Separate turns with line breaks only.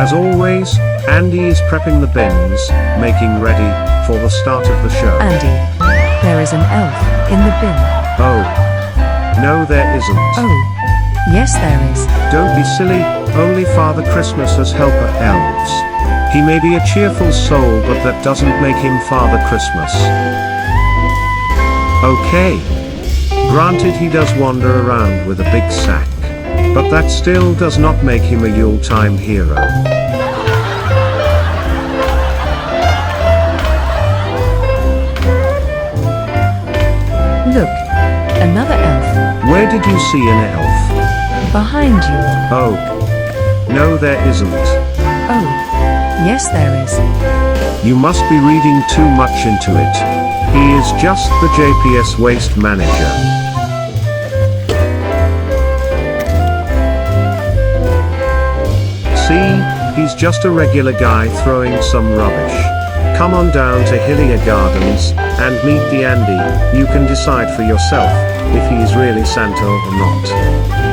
As always, Andy is prepping the bins, making ready for the start of the show.
Andy, there is an elf in the bin.
Oh. No, there isn't.
Oh, yes there is.
Don't be silly, only Father Christmas has helper elves. He may be a cheerful soul, but that doesn't make him Father Christmas. Okay. Granted, he does wander around with a big sack, but that still does not make him a Yuletime hero.
Look, another elf.
Where did you see an elf?
Behind you.
Oh. No, there isn't.
Oh, yes there is.
You must be reading too much into it. He is just the JPS waste manager. See, he's just a regular guy throwing some rubbish. Come on down to Hillier Gardens, and meet the Andy. You can decide for yourself, if he is really Santa or not.